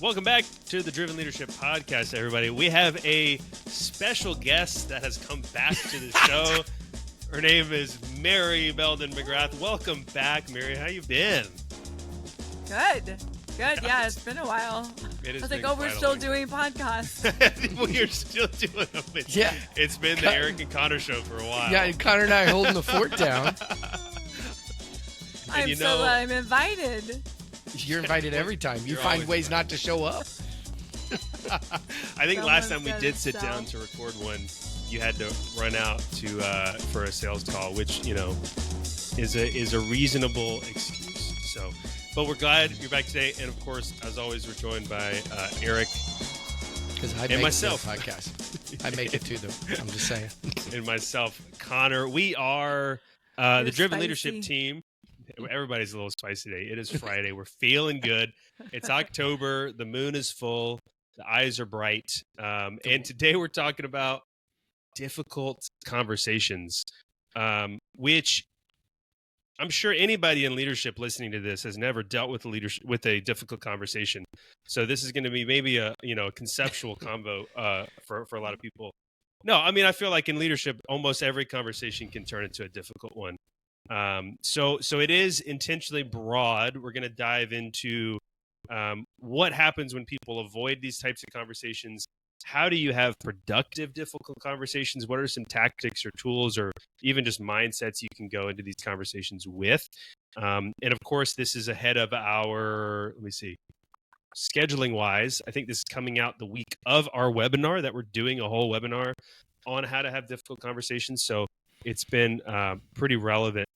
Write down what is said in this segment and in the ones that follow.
Welcome back to the Driven Leadership Podcast, everybody. We have a special guest that has come back to the show. Her name is Mary Belden McGrath. Welcome back, Mary. How you been? Good. Yeah, it's been a while. I was like, we're still doing podcasts. We are still doing them. It's been the Eric and Connor show for a while. Yeah, Connor and I are holding the fort down. I'm so glad I'm invited. You're invited every time. You find ways not to show up. I think last time we did sit down to record one, you had to run out to for a sales call, which is a reasonable excuse. So, but we're glad you're back today, and of course, as always, we're joined by Eric and myself. Podcast. I make it to them. I'm just saying. And myself, Connor. We are the Driven Leadership team. Everybody's a little spicy today. It is Friday. We're feeling good. It's October. The moon is full. The eyes are bright. And today we're talking about difficult conversations, which I'm sure anybody in leadership listening to this has never dealt with a difficult conversation. So this is going to be maybe a conceptual combo for a lot of people. No, I mean, I feel like in leadership, almost every conversation can turn into a difficult one. So it is intentionally broad. We're going to dive into what happens when people avoid these types of conversations. How do you have productive, difficult conversations? What are some tactics or tools or even just mindsets you can go into these conversations with? And of course, this is ahead of our, scheduling wise. I think this is coming out the week of our webinar that we're doing a whole webinar on how to have difficult conversations. So it's been pretty relevant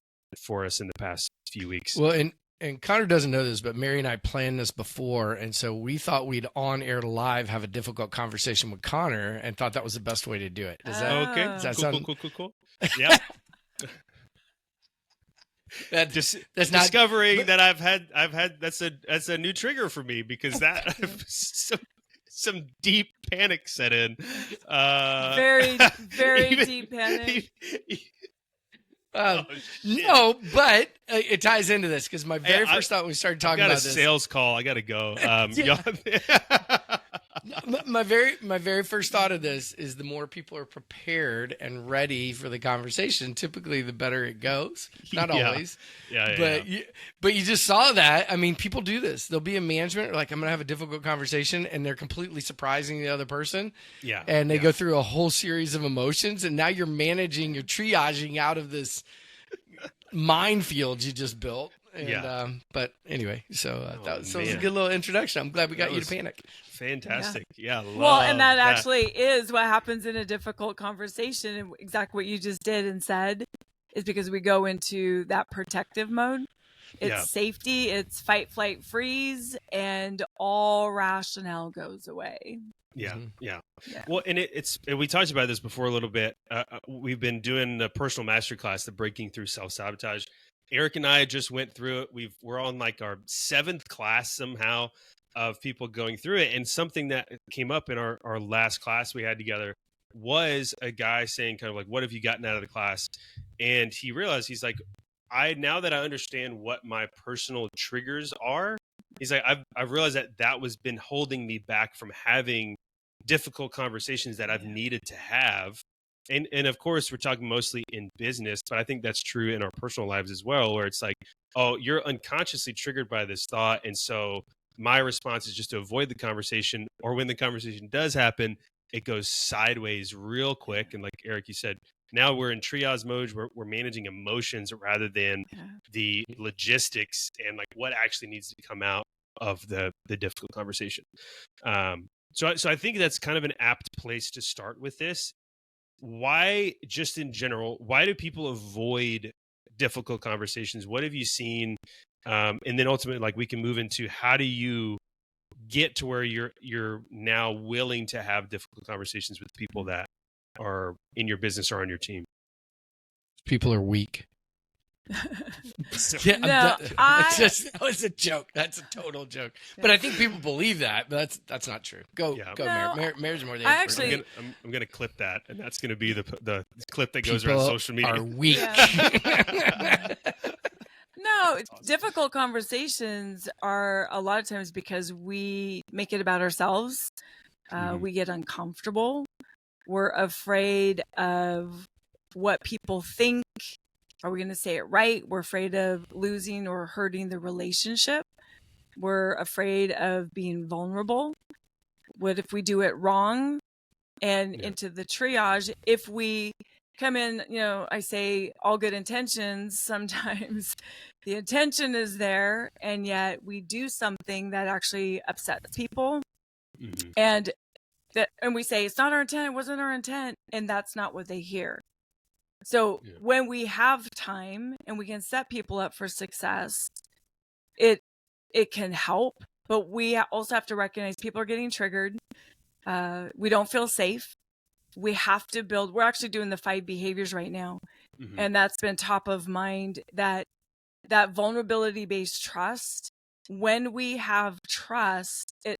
for us in the past few weeks. Well, and Connor doesn't know this, but Mary and I planned this before, and so we thought we'd on air live have a difficult conversation with Connor, and thought that was the best way to do it. Is that okay? Does that cool. Yeah. That's discovering that I've had that's a new trigger for me, because that some deep panic set in. Very deep panic. No, but it ties into this, because my very first thought when we started talking about this. I got a sales call. I got to go. My very first thought of this is the more people are prepared and ready for the conversation, typically the better it goes. Not always. But you just saw that. I mean, people do this. They'll be in management, like, I'm going to have a difficult conversation, and they're completely surprising the other person. Yeah. And they go through a whole series of emotions, and now you're triaging out of this minefield you just built. And, but anyway, so that was a good little introduction. I'm glad we got you to panic. Fantastic. Yeah. Well, and that actually is what happens in a difficult conversation. And exactly what you just did and said is because we go into that protective mode. It's safety, it's fight, flight, freeze, and all rationale goes away. Yeah. Well, and we talked about this before a little bit. We've been doing the personal masterclass, the breaking through self-sabotage. Eric and I just went through it. We're on like our 7th class somehow of people going through it. And something that came up in our last class we had together was a guy saying kind of like, what have you gotten out of the class? And he realized, he's like, now that I understand what my personal triggers are, he's like, I've realized that was been holding me back from having difficult conversations that I've needed to have. And of course, we're talking mostly in business, but I think that's true in our personal lives as well, where it's like, oh, you're unconsciously triggered by this thought. And so my response is just to avoid the conversation, or when the conversation does happen, it goes sideways real quick. And like Eric, you said, now we're in triage mode. We're managing emotions rather than the logistics and like what actually needs to come out of the difficult conversation. So I think that's kind of an apt place to start with this. Why, just in general, why do people avoid difficult conversations? What have you seen? And then ultimately, like, we can move into how do you get to where you're now willing to have difficult conversations with people that are in your business or on your team? People are weak. It's a joke. That's a total joke. But I think people believe that, but that's not true. Go, Mary's more the expert. I'm gonna clip that, and that's gonna be the clip that goes around social media. Are weak. No, No, difficult conversations are a lot of times because we make it about ourselves. We get uncomfortable. We're afraid of what people think. Are we going to say it right? We're afraid of losing or hurting the relationship. We're afraid of being vulnerable. What if we do it wrong? And into the triage, if we come in, I say all good intentions, sometimes the intention is there, and yet we do something that actually upsets people. And we say, it's not our intent, it wasn't our intent, and that's not what they hear. So when we have time and we can set people up for success, it can help, but we also have to recognize people are getting triggered. We don't feel safe. We have to build, we're actually doing the 5 behaviors right now. And that's been top of mind, that vulnerability-based trust. When we have trust, it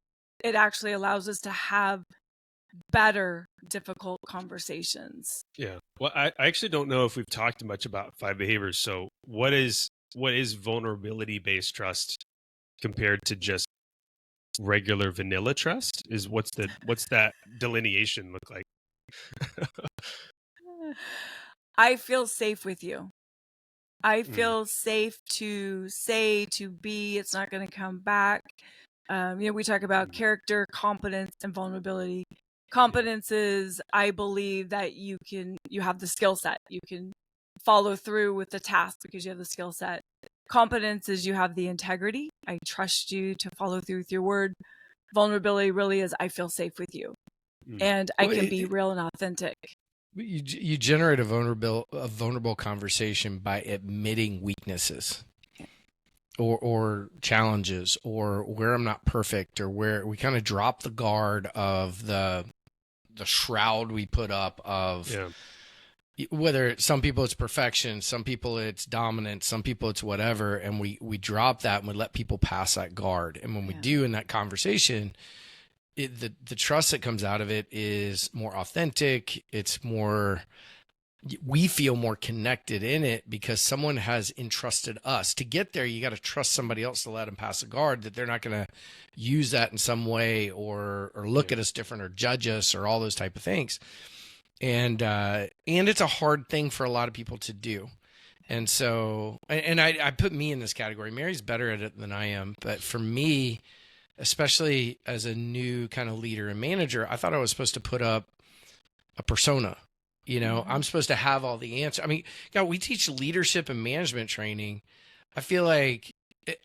actually allows us to have better difficult conversations. Yeah. Well, I actually don't know if we've talked much about 5 behaviors. So what is vulnerability-based trust compared to just regular vanilla trust? What's that delineation look like? I feel safe with you. I feel safe to say, to be, it's not going to come back. We talk about character, competence, and vulnerability. Competence is, I believe that you have the skill set. You can follow through with the task because you have the skill set. Competence is you have the integrity. I trust you to follow through with your word. Vulnerability really is, I feel safe with you. And I can be real and authentic. You generate a vulnerable conversation by admitting weaknesses or challenges, or where I'm not perfect, or where we kind of drop the guard of the shroud we put up of whether some people it's perfection, some people it's dominance, some people it's whatever, and we drop that and we let people pass that guard. And when we do in that conversation, the trust that comes out of it is more authentic. It's more, we feel more connected in it because someone has entrusted us. To get there, you got to trust somebody else to let them pass a guard, that they're not going to use that in some way or look at us different or judge us or all those type of things. And it's a hard thing for a lot of people to do. And so, and I put me in this category. Mary's better at it than I am. But for me, especially as a new kind of leader and manager, I thought I was supposed to put up a persona. I'm supposed to have all the answers. I mean, God, we teach leadership and management training. I feel like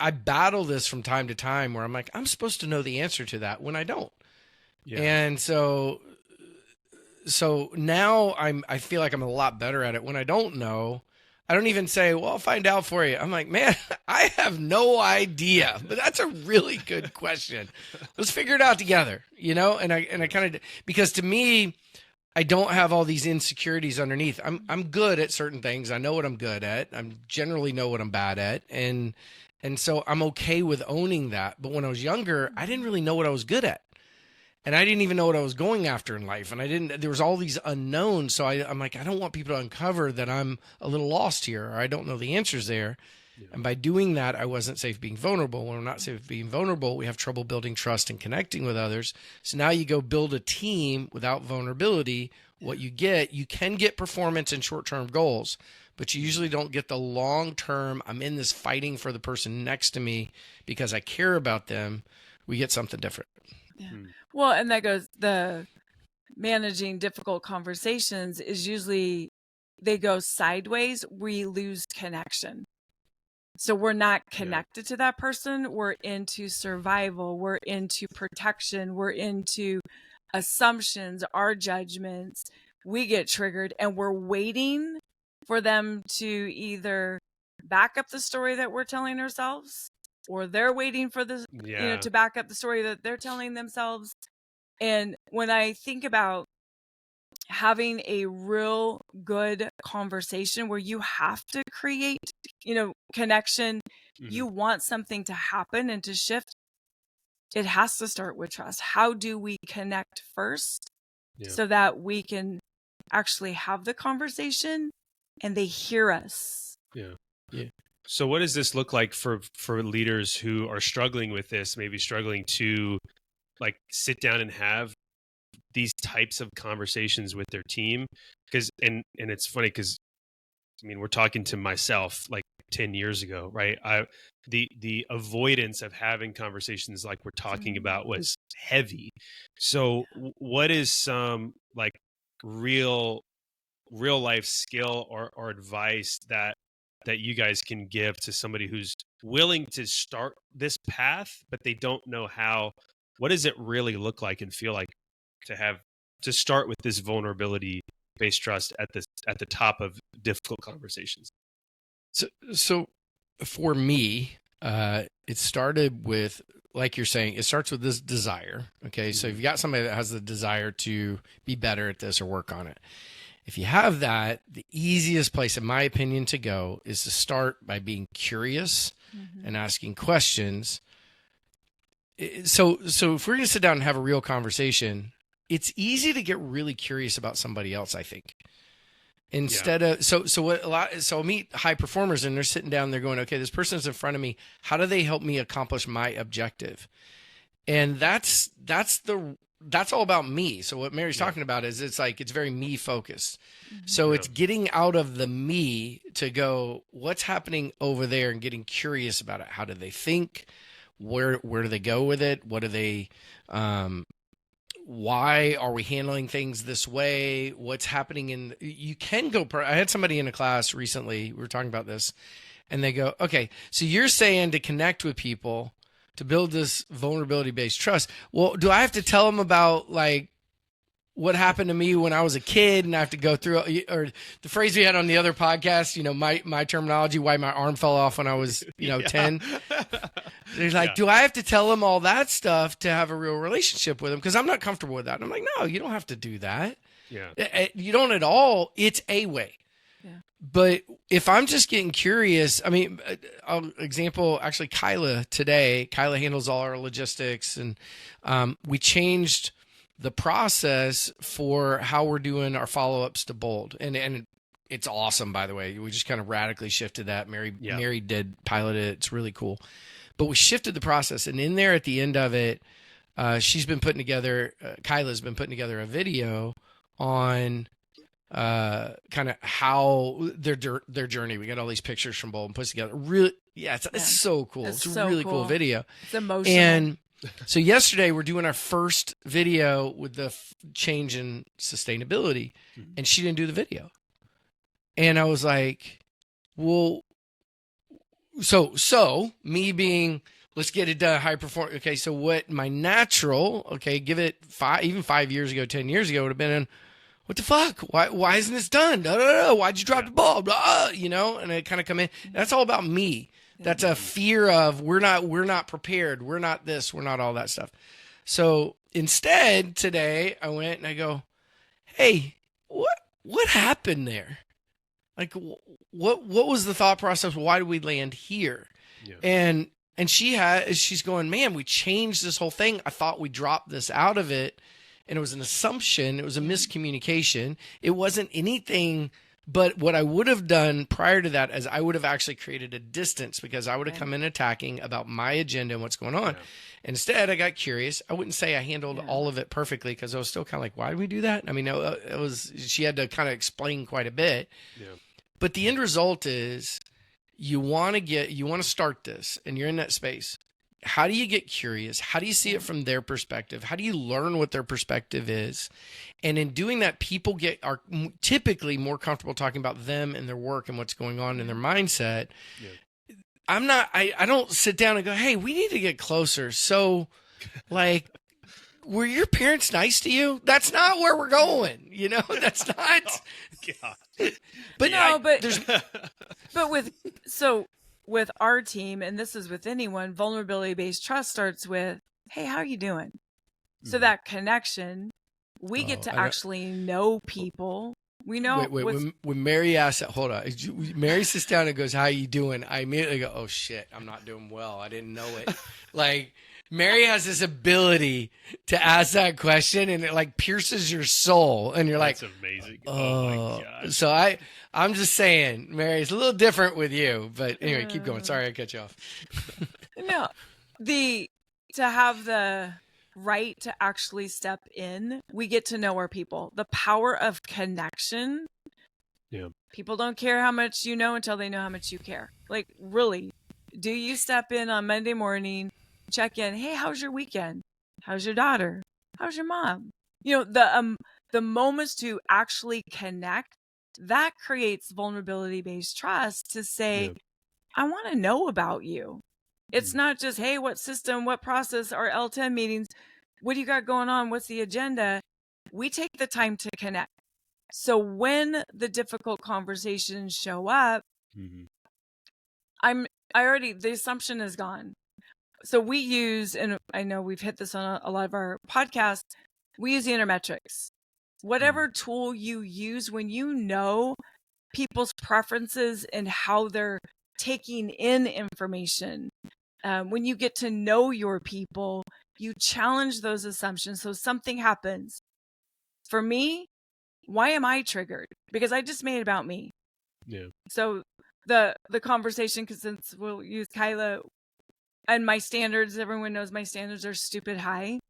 I battle this from time to time where I'm like, I'm supposed to know the answer to that when I don't. Yeah. And so now I feel like I'm a lot better at it. When I don't know, I don't even say, well, I'll find out for you. I'm like, man, I have no idea, but that's a really good question. Let's figure it out together, and I kind of, because to me, I don't have all these insecurities underneath. I'm good at certain things. I know what I'm good at. I generally know what I'm bad at. And so I'm okay with owning that. But when I was younger, I didn't really know what I was good at. And I didn't even know what I was going after in life. And there was all these unknowns. So I'm like, I don't want people to uncover that I'm a little lost here, or I don't know the answers there. Yeah. And by doing that, I wasn't safe being vulnerable. When we're not safe being vulnerable, we have trouble building trust and connecting with others. So now you go build a team without vulnerability. What you can get performance and short-term goals, but you usually don't get the long-term, I'm in this fighting for the person next to me because I care about them. We get something different. Yeah. Well, and that goes, the managing difficult conversations is usually, they go sideways. We lose connection. So we're not connected to that person. We're into survival. We're into protection. We're into assumptions, our judgments. We get triggered and we're waiting for them to either back up the story that we're telling ourselves, or they're waiting for the, to back up the story that they're telling themselves. And when I think about having a real good conversation where you have to create, connection, you want something to happen and to shift, it has to start with trust. How do we connect first so that we can actually have the conversation and they hear us? Yeah. So what does this look like for leaders who are struggling with this, maybe struggling to like sit down and have these types of conversations with their team? Because and it's funny because I mean, we're talking to myself like 10 years ago, right? The avoidance of having conversations like we're talking about was heavy. So what is some like real life skill or advice that you guys can give to somebody who's willing to start this path, but they don't know how? What does it really look like and feel like to start with this vulnerability based trust at the top of difficult conversations? So for me, it started with, like you're saying, it starts with this desire. Okay. Mm-hmm. So if you got somebody that has the desire to be better at this or work on it, if you have that, the easiest place, in my opinion, to go is to start by being curious and asking questions. So if we're going to sit down and have a real conversation, it's easy to get really curious about somebody else, I think. Instead of so I'll meet high performers and they're sitting down, they're going, okay, this person's in front of me. How do they help me accomplish my objective? And that's all about me. So what Mary's talking about is it's very me focused. So it's getting out of the me to go, what's happening over there, and getting curious about it. How do they think? Where do they go with it? What do they why are we handling things this way? What's happening you can go, I had somebody in a class recently, we were talking about this, and they go, okay, so you're saying to connect with people, to build this vulnerability-based trust. Well, do I have to tell them about like what happened to me when I was a kid and I have to go through, or the phrase we had on the other podcast, my terminology, why my arm fell off when I was, 10. They're like, do I have to tell them all that stuff to have a real relationship with them? Because I'm not comfortable with that. And I'm like, no, you don't have to do that. Yeah. You don't at all. It's a way. Yeah. But if I'm just getting curious, I mean, example, actually, Kyla handles all our logistics, and we changed the process for how we're doing our follow-ups to Bold. And it's awesome, by the way. We just kind of radically shifted that. Mary did pilot it. It's really cool. But we shifted the process. And in there at the end of it, Kyla's been putting together a video on kind of how their journey. We got all these pictures from Bold and put together. Really, it's so cool. It's a really cool video. It's emotional. And so yesterday we're doing our first video with the change in sustainability, and she didn't do the video. And I was like, well, so me being, let's get it done, high performance. Okay, so what my natural, give it 5 years ago, 10 years ago would have been, what the fuck? Why isn't this done? No. Why'd you drop the ball? And I kind of come in. That's all about me. That's a fear of we're not prepared. We're not this. We're not all that stuff. So instead today I went and I go, hey, what happened there? Like what was the thought process? Why did we land here? Yeah. And she's going, man, we changed this whole thing. I thought we dropped this out of it, and it was an assumption. It was a miscommunication. It wasn't anything. But what I would have done prior to that is I would have actually created a distance, because I would have come in attacking about my agenda and what's going on. Yeah. Instead, I got curious. I wouldn't say I handled all of it perfectly, because I was still kind of like, why did we do that? I mean, she had to kind of explain quite a bit. Yeah. But the end result is you want to start this, and you're in that space. How do you get curious? How do you see it from their perspective? How do you learn what their perspective is? And in doing that, people are typically more comfortable talking about them and their work and what's going on in their mindset. Yeah. I don't sit down and go, hey, we need to get closer. So like, were your parents nice to you? That's not where we're going. That's not. Oh, God. But no, with our team, and this is with anyone, vulnerability-based trust starts with, hey, how are you doing? So that connection, we get to actually know people. We know. When Mary asks that, hold on. Mary sits down and goes, how are you doing? I immediately go, oh, shit, I'm not doing well. I didn't know it. Like, Mary has this ability to ask that question, and it like pierces your soul, and you're That's like, amazing. Oh my gosh. So I'm just saying, Mary, it's a little different with you. But anyway, keep going. Sorry, I cut you off. No, to have the right to actually step in, we get to know our people. The power of connection. Yeah. People don't care how much you know until they know how much you care. Like, really, do you step in on Monday morning, check in? Hey, how's your weekend? How's your daughter? How's your mom? You know, the moments to actually connect, that creates vulnerability-based trust to say, I want to know about you. It's not just, hey, what system, what process, our L10 meetings, what do you got going on? What's the agenda? We take the time to connect. So when the difficult conversations show up, the assumption is gone. So we use, and I know we've hit this on a lot of our podcasts, we use the intermetrics. Whatever tool you use, when you know people's preferences and how they're taking in information, when you get to know your people, you challenge those assumptions. So something happens. For me, why am I triggered? Because I just made it about me. Yeah. So the conversation, because since we'll use Kyla and my standards, everyone knows my standards are stupid high.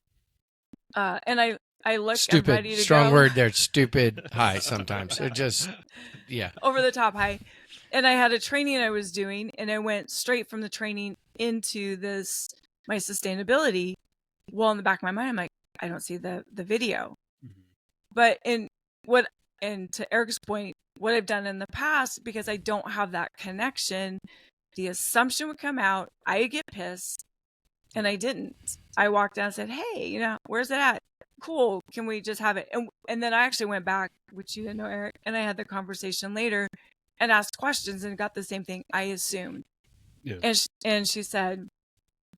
And I look, stupid, I'm ready to strong go. word there, stupid high sometimes. They're just, over the top high. And I had a training I was doing, and I went straight from the training into my sustainability. Well, in the back of my mind, I'm like, I don't see the video. But and to Eric's point, what I've done in the past, because I don't have that connection, the assumption would come out, I get pissed, and I didn't. I walked down and said, hey, where's it at? Cool. Can we just have it? And then I actually went back, which you didn't know, Eric, and I had the conversation later and asked questions and got the same thing I assumed. Yeah. And she said,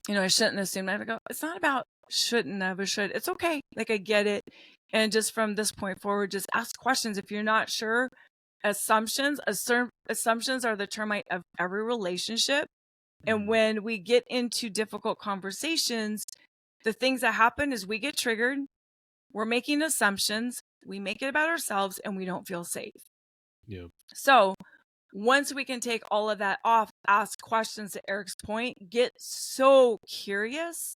I shouldn't assume. And I go, it's not about shouldn't have or should. It's okay. Like, I get it. And just from this point forward, just ask questions. If you're not sure, assumptions are the termite of every relationship. And when we get into difficult conversations, the things that happen is we get triggered. We're making assumptions. We make it about ourselves, and we don't feel safe. Yeah. So once we can take all of that off, ask questions to Eric's point, get so curious.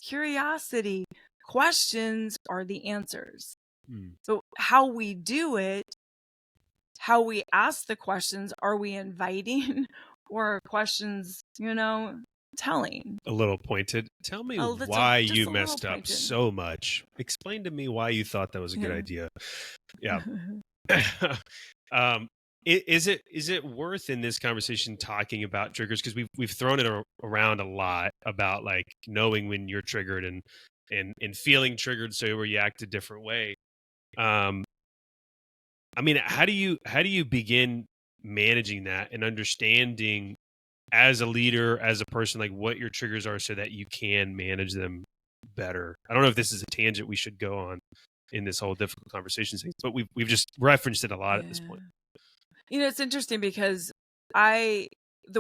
Curiosity, questions are the answers. So how we do it, how we ask the questions, are we inviting or are questions, telling? A little pointed. Tell me why you messed up so much. Explain to me why you thought that was a good idea. Yeah. Is it worth in this conversation talking about triggers? Because we've thrown it around a lot about like knowing when you're triggered and feeling triggered, so you react a different way. I mean, how do you begin managing that and understanding as a leader, as a person, like what your triggers are so that you can manage them better? I don't know if this is a tangent we should go on in this whole difficult conversation thing, but we've just referenced it a lot at this point. It's interesting because the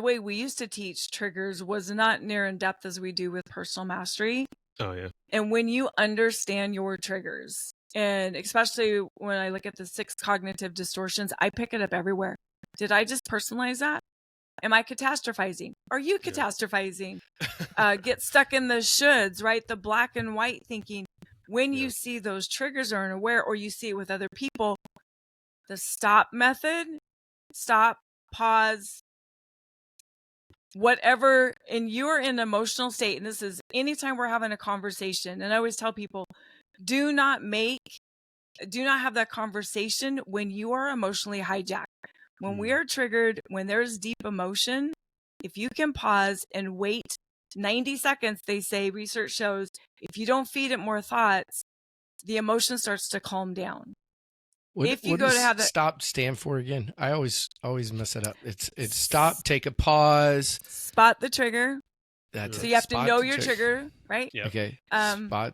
way we used to teach triggers was not near in depth as we do with personal mastery. Oh yeah. And when you understand your triggers, and especially when I look at the 6 cognitive distortions, I pick it up everywhere. Did I just personalize that? Am I catastrophizing? Are you catastrophizing? Get stuck in the shoulds, right? The black and white thinking. When you see those triggers are unaware, or you see it with other people, the stop method, stop, pause, whatever, and you're in an emotional state. And this is anytime we're having a conversation. And I always tell people, do not have that conversation when you are emotionally hijacked. When we are triggered, when there's deep emotion, if you can pause and wait 90 seconds, they say, research shows, if you don't feed it more thoughts, the emotion starts to calm down. What does stop stand for again? I always mess it up. It's stop, take a pause. Spot the trigger. That's so you have to know your trigger, right? Yep. Okay. Spot.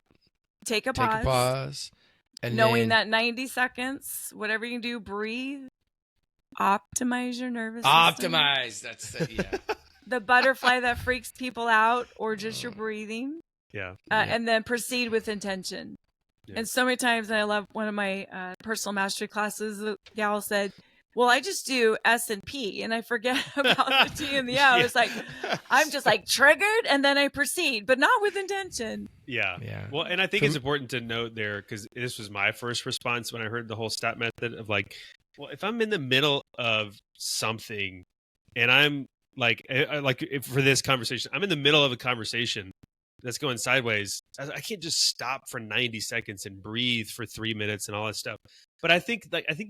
Take a pause. And knowing that 90 seconds, whatever you can do, breathe. Optimize your nervous system. Optimize. That's the the butterfly that freaks people out, or just your breathing. Yeah. And then proceed with intention. Yeah. And so many times, and I love one of my personal mastery classes, the gal said, well, I just do S and P and I forget about the T and the O. Yeah. It's like, I'm just like triggered and then I proceed, but not with intention. Yeah. Well, and I think it's important to note there, because this was my first response when I heard the whole STOP method of like, well, if I'm in the middle of something and I'm like for this conversation, I'm in the middle of a conversation that's going sideways, I can't just stop for 90 seconds and breathe for 3 minutes and all that stuff. But I think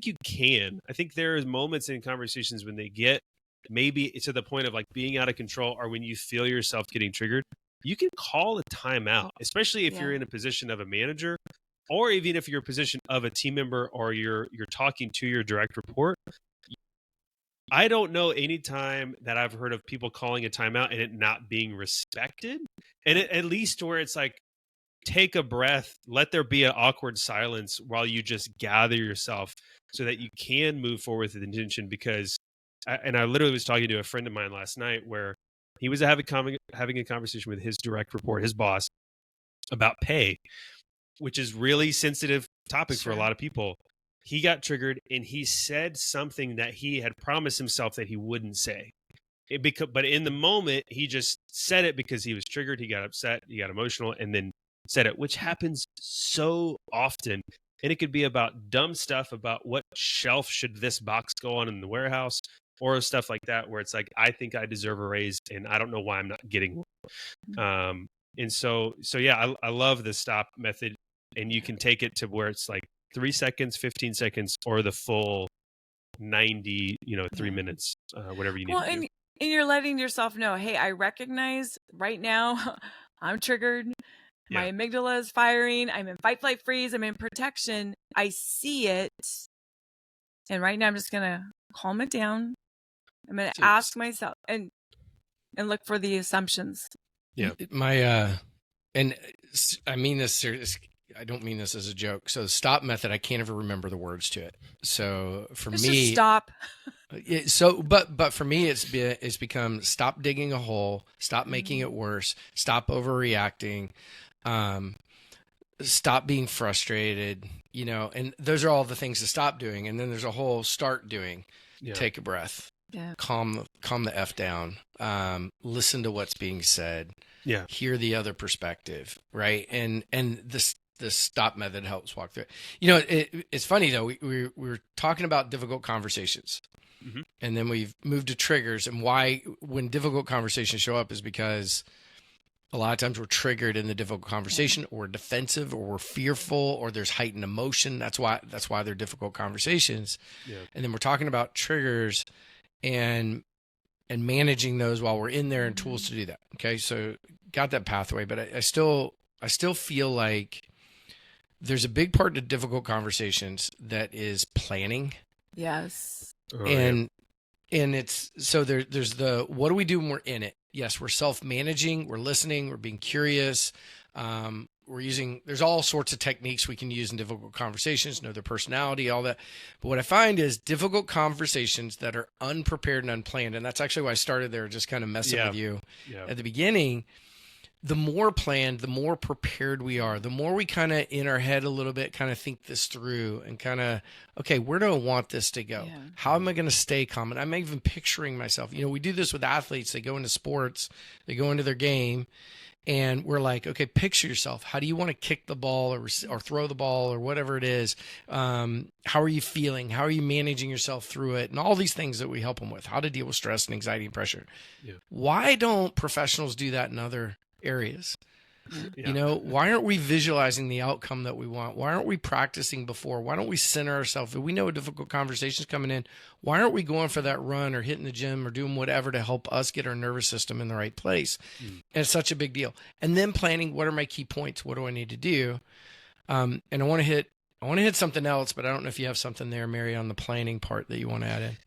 you can. I think there is moments in conversations when they get maybe to the point of like being out of control, or when you feel yourself getting triggered, you can call a timeout, especially if you're in a position of a manager, or even if you're a position of a team member, or you're talking to your direct report. I don't know any time that I've heard of people calling a timeout and it not being respected. And at least where it's like, take a breath, let there be an awkward silence while you just gather yourself so that you can move forward with intention. Because, I literally was talking to a friend of mine last night where he was having a conversation with his direct report, his boss, about pay, which is really sensitive topic for a lot of people. He got triggered and he said something that he had promised himself that he wouldn't say. But in the moment, he just said it because he was triggered. He got upset. He got emotional and then said it, which happens so often. And it could be about dumb stuff about what shelf should this box go on in the warehouse, or stuff like that, where it's like, I think I deserve a raise and I don't know why I'm not getting one. And so yeah, I love the STOP method, and you can take it to where it's like 3 seconds, 15 seconds, or the full 90, 3 minutes, whatever you need to do. And you're letting yourself know, hey, I recognize right now I'm triggered. My amygdala is firing. I'm in fight, flight, freeze. I'm in protection. I see it. And right now I'm just going to calm it down. I'm going to ask myself and look for the assumptions. Yeah. And I mean this serious. I don't mean this as a joke. So the STOP method, I can't ever remember the words to it. So for me, just stop. But for me, it's become stop digging a hole, stop making it worse, stop overreacting, stop being frustrated, and those are all the things to stop doing. And then there's a whole start doing. Take a breath. Yeah. Calm the F down. Listen to what's being said. Yeah. Hear the other perspective. Right. And the STOP method helps walk through it. It's funny though. We were talking about difficult conversations, and then we've moved to triggers, and why when difficult conversations show up is because a lot of times we're triggered in the difficult conversation, or defensive, or we're fearful, or there's heightened emotion. That's why they're difficult conversations. Yeah. And then we're talking about triggers and managing those while we're in there, and tools to do that. Okay. So got that pathway, but I still feel like there's a big part of difficult conversations that is planning. Yes. And it's, so there's the, what do we do when we're in it? Yes. We're self-managing, we're listening, we're being curious. There's all sorts of techniques we can use in difficult conversations, know their personality, all that. But what I find is difficult conversations that are unprepared and unplanned. And that's actually why I started there, just kind of messing with you at the beginning. The more planned, the more prepared we are, the more we kind of in our head a little bit, kind of think this through and kind of, okay, where do I want this to go? Yeah. How am I going to stay calm? And I'm even picturing myself, we do this with athletes. They go into sports, they go into their game, and we're like, okay, picture yourself. How do you want to kick the ball or throw the ball or whatever it is? How are you feeling? How are you managing yourself through it? And all these things that we help them with, how to deal with stress and anxiety and pressure. Yeah. Why don't professionals do that in other areas? Yeah. Why aren't we visualizing the outcome that we want? Why aren't we practicing before? Why don't we center ourselves? If we know a difficult conversation's coming in, why aren't we going for that run or hitting the gym or doing whatever to help us get our nervous system in the right place? And it's such a big deal. And then planning, what are my key points? What do I need to do? And I want to hit something else, but I don't know if you have something there, Mary, on the planning part that you want to add in.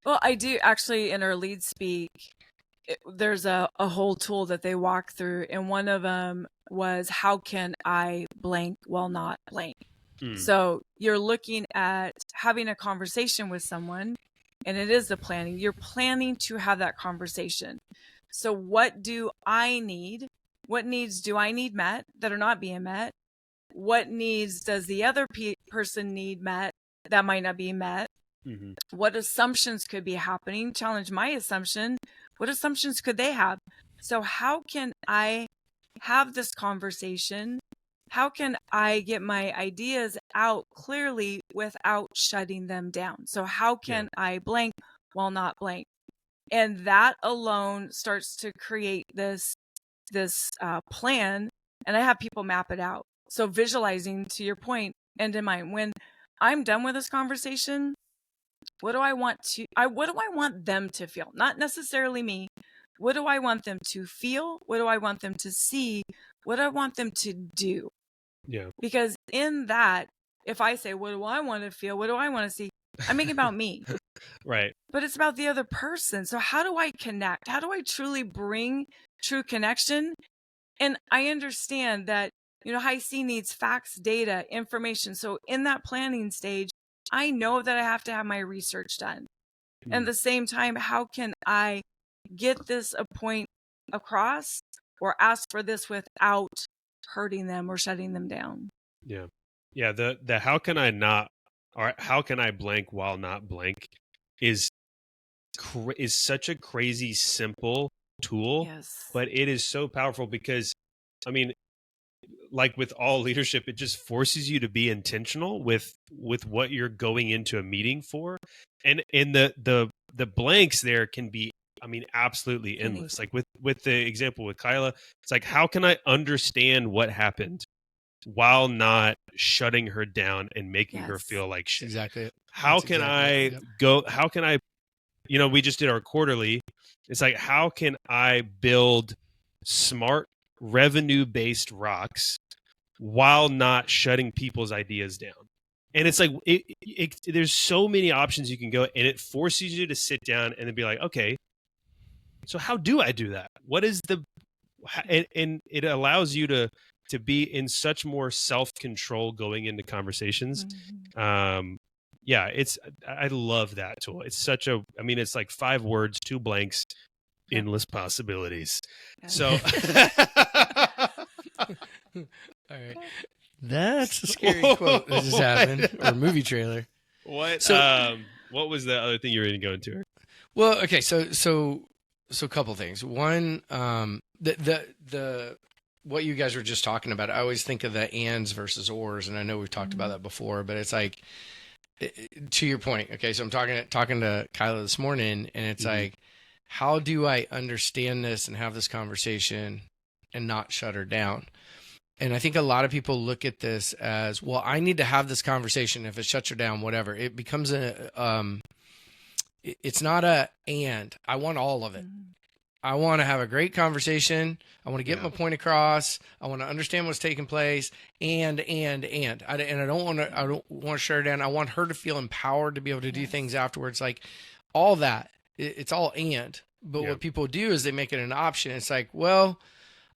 Well, I do actually. In our lead speak, there's a whole tool that they walk through, and one of them was, how can I blank while not blank? So you're looking at having a conversation with someone, and it is the planning. You're planning to have that conversation. So what do I need? What needs do I need met that are not being met? What needs does the other person need met that might not be met? Mm-hmm. What assumptions could be happening? Challenge my assumption. What assumptions could they have? So how can I have this conversation? How can I get my ideas out clearly without shutting them down? So how can I blank while not blank? And that alone starts to create this plan, and I have people map it out. So visualizing, to your point, end in mind. When I'm done with this conversation, what do I want them to feel? Not necessarily me. What do I want them to feel? What do I want them to see? What do I want them to do? Yeah. Because in that, if I say, what do I want to feel? What do I want to see? I'm making about me. Right. But it's about the other person. So how do I connect? How do I truly bring true connection? And I understand that, high C needs facts, data, information. So in that planning stage, I know that I have to have my research done. And at the same time, how can I get this a point across or ask for this without hurting them or shutting them down? Yeah. Yeah. The how can I not, or how can I blank while not blank is such a crazy simple tool, but it is so powerful because, I mean, like with all leadership, it just forces you to be intentional with what you're going into a meeting for. And the blanks there can be, I mean, absolutely endless. Like with the example with Kyla, it's like, how can I understand what happened while not shutting her down and making her feel like shit? Exactly. How can I we just did our quarterly. It's like, how can I build smart revenue-based rocks while not shutting people's ideas down? And it's like, there's so many options you can go, and it forces you to sit down and then be like, okay, so how do I do that? What is and it allows you to be in such more self-control going into conversations. Mm-hmm. I love that tool. It's it's like 5 words, 2 blanks, endless possibilities. So all right. That's a scary quote that just happened, or movie trailer. What what was the other thing you were going to go into? Well, okay, so a couple things. One, the what you guys were just talking about, I always think of the ands versus ors, and I know we've talked about that before, but it's like, to your point, okay, so I'm talking to Kyla this morning, and it's like, how do I understand this and have this conversation and not shut her down? And I think a lot of people look at this as, well, I need to have this conversation. If it shuts her down, whatever, it becomes it's not and I want all of it. I want to have a great conversation. I want to get my point across. I want to understand what's taking place. And I don't want to shut her down. I want her to feel empowered to be able to do things afterwards. Like all that, it's all and. But what people do is they make it an option. It's like, well,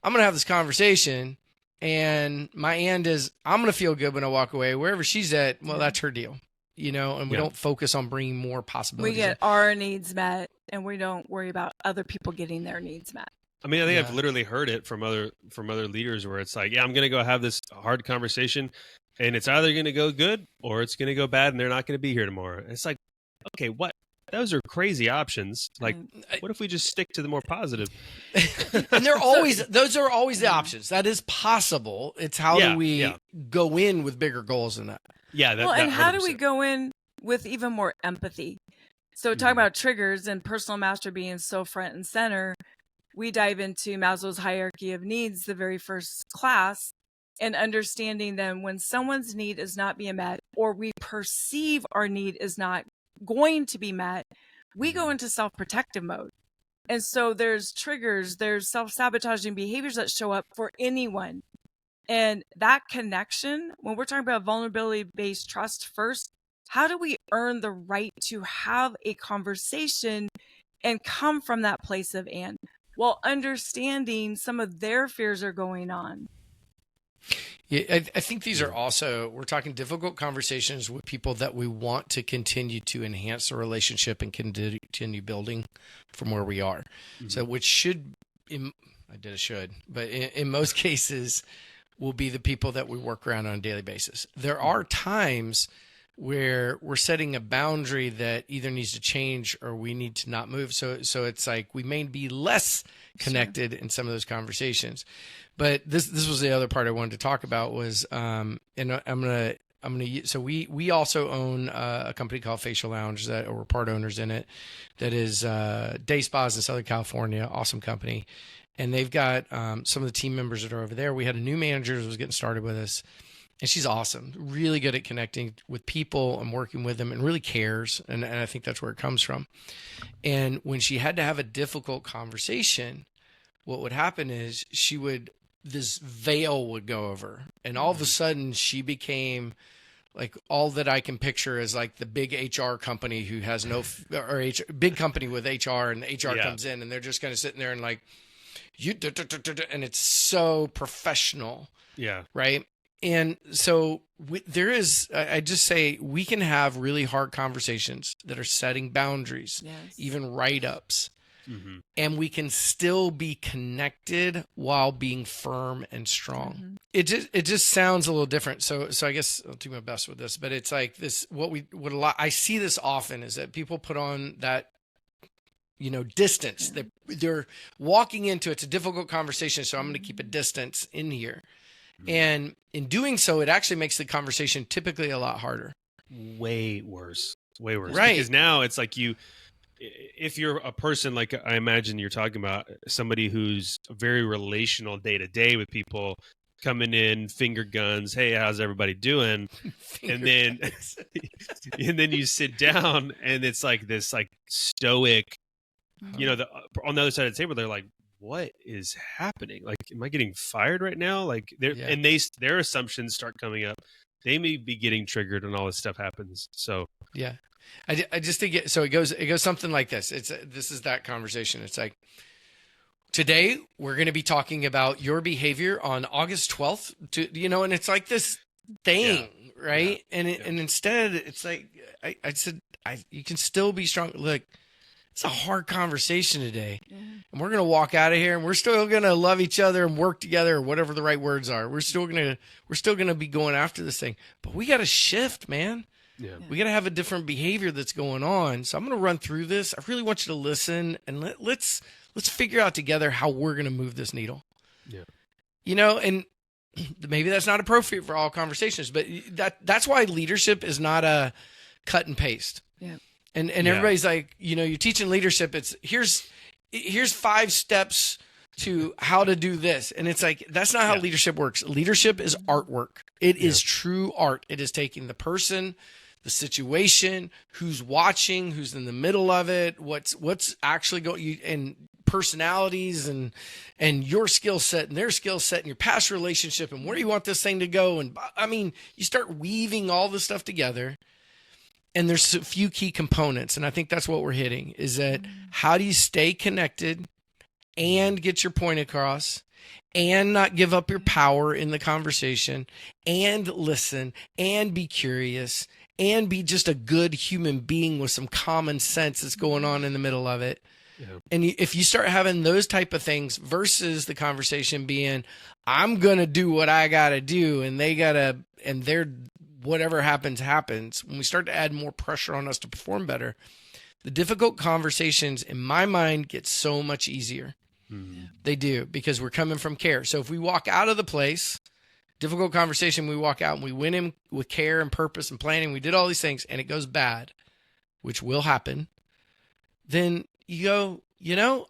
I'm going to have this conversation, and my and is I'm going to feel good when I walk away. Wherever she's at, well, that's her deal. And we don't focus on bringing more possibilities. We get our needs met, and we don't worry about other people getting their needs met. I mean, I think I've literally heard it from other leaders where it's like, I'm going to go have this hard conversation, and it's either going to go good or it's going to go bad, and they're not going to be here tomorrow. And it's like, okay, what? Those are crazy options. Like, what if we just stick to the more positive? And those are always the options. That is possible. It's how do we go in with bigger goals than that? Yeah. And how do we go in with even more empathy? So talking about triggers and personal mastery being so front and center, we dive into Maslow's hierarchy of needs, the very first class, and understanding then when someone's need is not being met, or we perceive our need is not going to be met, we go into self-protective mode. And so there's triggers, there's self-sabotaging behaviors that show up for anyone. And that connection, when we're talking about vulnerability-based trust first, how do we earn the right to have a conversation and come from that place of and, while understanding some of their fears are going on? Yeah, I think these are also, we're talking difficult conversations with people that we want to continue to enhance the relationship and continue building from where we are. So which should, I did a should, but in most cases will be the people that we work around on a daily basis. There are times where we're setting a boundary that either needs to change or we need to not move. So it's like we may be less connected in some of those conversations. But this was the other part I wanted to talk about was, and so we also own a company called Facial Lounge that we're part owners in it. That is day spas in Southern California, awesome company. And they've got some of the team members that are over there. We had a new manager who was getting started with us. And she's awesome, really good at connecting with people and working with them and really cares. And I think that's where it comes from. And when she had to have a difficult conversation, what would happen is this veil would go over. And all of a sudden she became like all that I can picture as like the big HR company who has big company with HR, and HR comes in and they're just kind of sitting there and like, and it's so professional. Yeah. Right. And so I just say we can have really hard conversations that are setting boundaries, even write-ups, and we can still be connected while being firm and strong. It just sounds a little different. So I guess I'll do my best with this, but it's like this, I see this often is that people put on that, distance. They're walking into it's a difficult conversation, so I'm going to keep a distance in here. And in doing so, it actually makes the conversation typically a lot harder. Way worse. Right. Because now it's like if you're a person, like I imagine you're talking about somebody who's very relational day to day with people coming in, finger guns. Hey, how's everybody doing? And then you sit down and it's like this like stoic, on the other side of the table, they're like, what is happening? Like, am I getting fired right now? Like, their assumptions start coming up. They may be getting triggered, and all this stuff happens. So, yeah, I just think it goes something like this. This is that conversation. It's like, today we're going to be talking about your behavior on August 12th. And it's like this thing, right? Yeah. And instead, it's like I said, you can still be strong. Look. It's a hard conversation today. Yeah. And we're going to walk out of here and we're still going to love each other and work together or whatever the right words are. We're still going to be going after this thing, but we got to shift, man. Yeah. We got to have a different behavior that's going on. So I'm going to run through this. I really want you to listen and let's figure out together how we're going to move this needle. Yeah. And maybe that's not appropriate for all conversations, but that's why leadership is not a cut and paste. Yeah. And everybody's like, you're teaching leadership. It's here's 5 steps to how to do this. And it's like, that's not how leadership works. Leadership is artwork. It is true art. It is taking the person, the situation, who's watching, who's in the middle of it, what's actually going, and personalities and your skill set and their skill set and your past relationship and where you want this thing to go. And I mean, you start weaving all this stuff together. And there's a few key components, and I think that's what we're hitting, is that how do you stay connected and get your point across and not give up your power in the conversation and listen and be curious and be just a good human being with some common sense that's going on in the middle of it. Yeah. And if you start having those type of things versus the conversation being, I'm going to do what I got to do and they're whatever happens, when we start to add more pressure on us to perform better, the difficult conversations in my mind get so much easier. Mm-hmm. They do, because we're coming from care. So if we walk out of the place, difficult conversation, we walk out and we went in with care and purpose and planning, we did all these things and it goes bad, which will happen, then you go,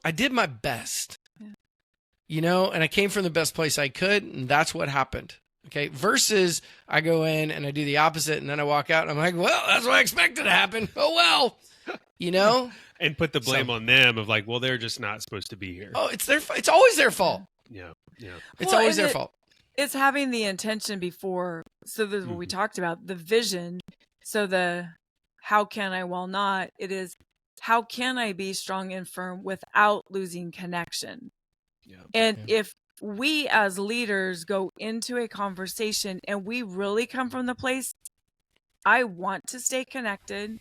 I did my best, and I came from the best place I could, and that's what happened. Okay. Versus I go in and I do the opposite and then I walk out and I'm like, well, that's what I expected to happen. Oh, well, and put the blame on them of like, well, they're just not supposed to be here. Oh, it's always their fault. Yeah. It's always their fault. It's having the intention before. So this is what we talked about, the vision. So the, how can I, while not, it is, how can I be strong and firm without losing connection? Yeah. And if we as leaders go into a conversation and we really come from the place, I want to stay connected,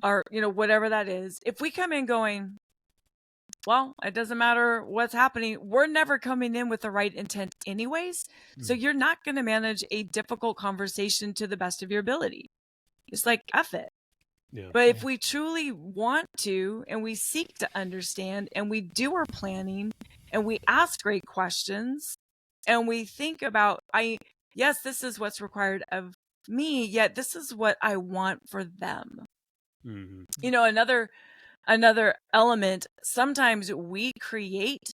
or, whatever that is. If we come in going, well, it doesn't matter what's happening. We're never coming in with the right intent anyways. So you're not going to manage a difficult conversation to the best of your ability. It's like, F it. Yeah. But if we truly want to, and we seek to understand, and we do our planning, and we ask great questions, and we think about, yes, this is what's required of me, yet this is what I want for them. Mm-hmm. You know, another element, sometimes we create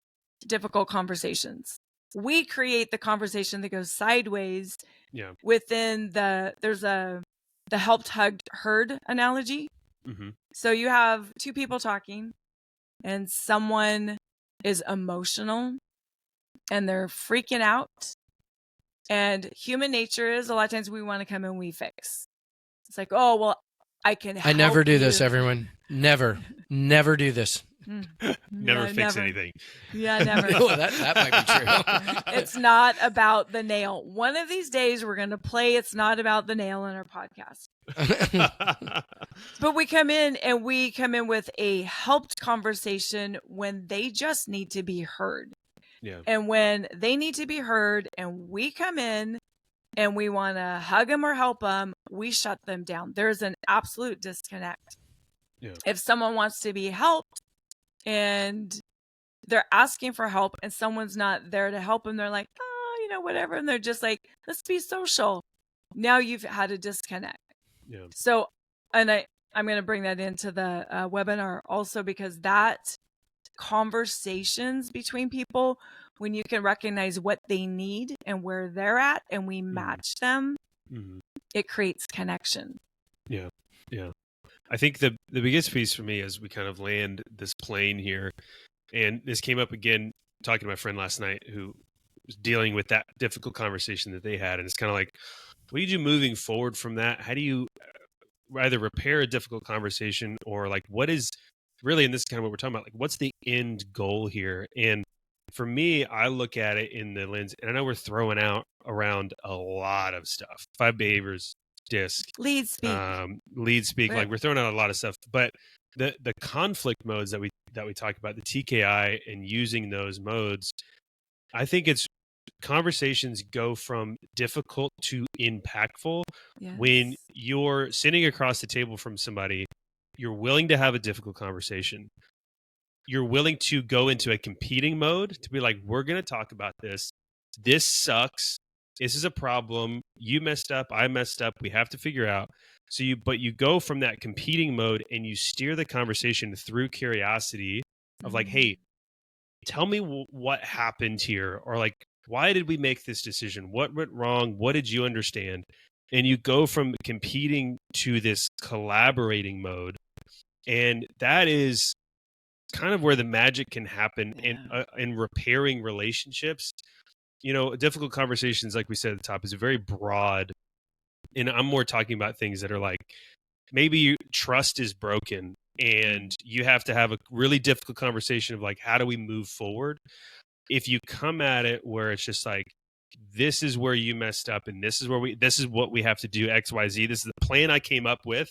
difficult conversations. We create the conversation that goes sideways. Yeah. Within there's the helped, hugged, heard analogy. Mm-hmm. So you have two people talking, and someone is emotional and they're freaking out. And human nature is a lot of times we want to come and we fix. It's like, oh, well, I can help I never do you. this, everyone. Never do this. Never fix anything. Yeah, never. Well, that might be true. It's not about the nail. One of these days we're going to play It's Not About the Nail in our podcast. But we come in with a helped conversation when they just need to be heard. Yeah. And when they need to be heard and we come in and we want to hug them or help them, we shut them down. There's an absolute disconnect. Yeah. If someone wants to be helped and they're asking for help and someone's not there to help them, they're like, whatever. And they're just like, let's be social. Now you've had a disconnect. Yeah. So, and I'm going to bring that into the webinar also, because that conversations between people, when you can recognize what they need and where they're at and we match them, it creates connection. Yeah. Yeah. I think the biggest piece for me as we kind of land this plane here, and this came up again, talking to my friend last night who was dealing with that difficult conversation that they had. And it's kind of like, what do you do moving forward from that? How do you either repair a difficult conversation, or like, what is really, and this is kind of what we're talking about, like, what's the end goal here? And for me, I look at it in the lens, and I know we're throwing out around a lot of stuff, 5 behaviors, DISC, lead speak, right. Like, we're throwing out a lot of stuff, but the conflict modes that we talk about, the TKI, and using those modes, I think it's conversations go from difficult to impactful. Yes. When you're sitting across the table from somebody, you're willing to have a difficult conversation. You're willing to go into a competing mode to be like, we're going to talk about this. This sucks. This is a problem. You messed up. I messed up. We have to figure out. But you go from that competing mode and you steer the conversation through curiosity of like, hey, tell me what happened here, or like, why did we make this decision? What went wrong? What did you understand? And you go from competing to this collaborating mode. And that is kind of where the magic can happen in repairing relationships. Difficult conversations, like we said at the top, is very broad. And I'm more talking about things that are like, maybe trust is broken and you have to have a really difficult conversation of like, how do we move forward? If you come at it where it's just like, this is where you messed up and this is what we have to do, XYZ. This is the plan I came up with,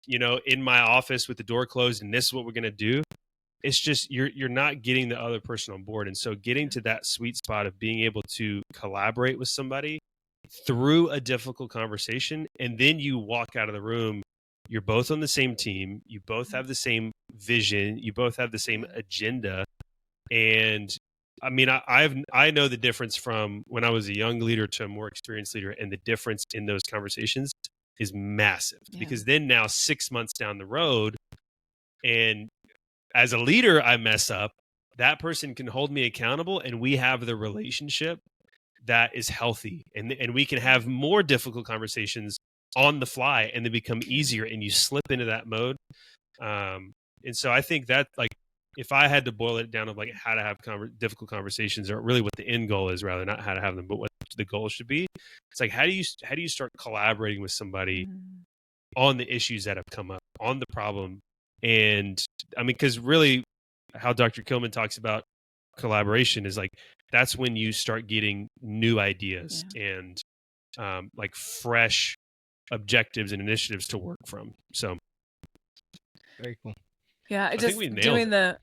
in my office with the door closed, and this is what we're going to do. It's just, you're not getting the other person on board. And so getting to that sweet spot of being able to collaborate with somebody through a difficult conversation, and then you walk out of the room, you're both on the same team, you both have the same vision, you both have the same agenda. And I mean, I know the difference from when I was a young leader to a more experienced leader, and the difference in those conversations is massive. Because then now 6 months down the road, and as a leader, I mess up, that person can hold me accountable, and we have the relationship that is healthy, and we can have more difficult conversations on the fly, and they become easier, and you slip into that mode. And so I think that, like, if I had to boil it down of like how to have difficult conversations, or really what the end goal is, rather not how to have them, but what the goal should be, it's like, how do you start collaborating with somebody on the issues that have come up, on the problem? And I mean, because really how Dr. Kilman talks about collaboration is like, that's when you start getting new ideas and like fresh objectives and initiatives to work from. So very cool. Yeah, I just doing the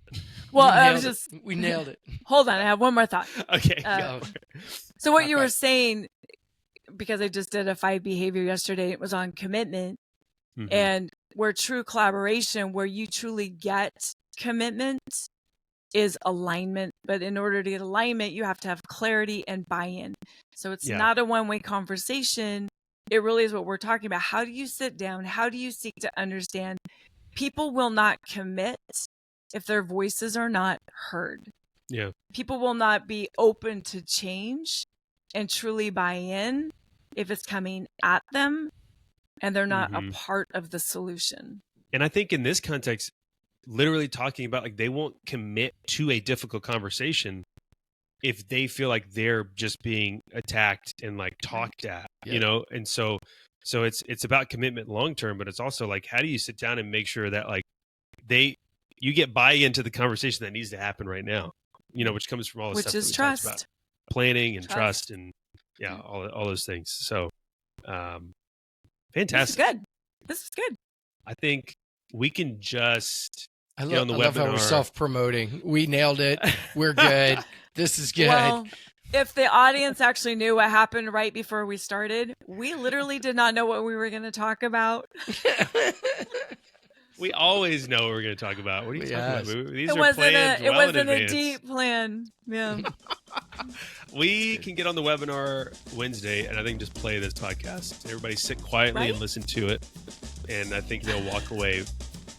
Well, we nailed it. Hold on, I have one more thought. Okay. So what you were saying, because I just did a 5 behavior yesterday, it was on commitment, and where true collaboration, where you truly get commitment, is alignment. But in order to get alignment, you have to have clarity and buy-in. So it's not a one-way conversation. It really is what we're talking about. How do you sit down? How do you seek to understand? People will not commit if their voices are not heard. Yeah. People will not be open to change and truly buy in if it's coming at them and they're not a part of the solution. And I think in this context, literally talking about like they won't commit to a difficult conversation if they feel like they're just being attacked and like talked at, you know? And so it's about commitment long term, but it's also like, how do you sit down and make sure that like you get buy into the conversation that needs to happen right now, you know, which comes from all the stuff that we talked about, planning and trust and all those things. So fantastic. This is good. I think we can just I love how we're self-promoting. We nailed it. We're good. This is good. Well, if the audience actually knew what happened right before we started, we literally did not know what we were going to talk about. We always know what we're going to talk about. What are you talking about? These it are planned well in advance. It wasn't a deep plan. Yeah. We can get on the webinar Wednesday and I think just play this podcast. Everybody sit quietly and listen to it. And I think they'll walk away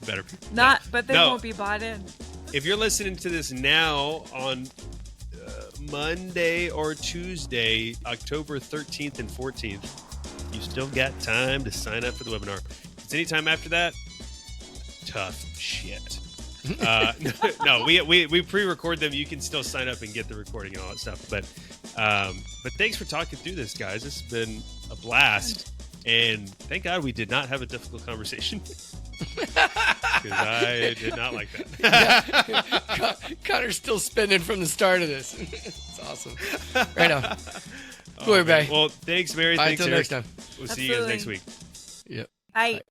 better people. But they won't be bought in. If you're listening to this now on Monday or Tuesday, October 13th and 14th, you still got time to sign up for the webinar. If it's any time after that, tough shit. No, we pre-record them. You can still sign up and get the recording and all that stuff. But thanks for talking through this, guys. This has been a blast. And thank God we did not have a difficult conversation. Because I did not like that. Connor's still spinning from the start of this. It's awesome. Right on. Cool, everybody. Well, thanks, Mary. Bye, thanks, until Eric. next time. We'll see you guys next week. Yep. Bye.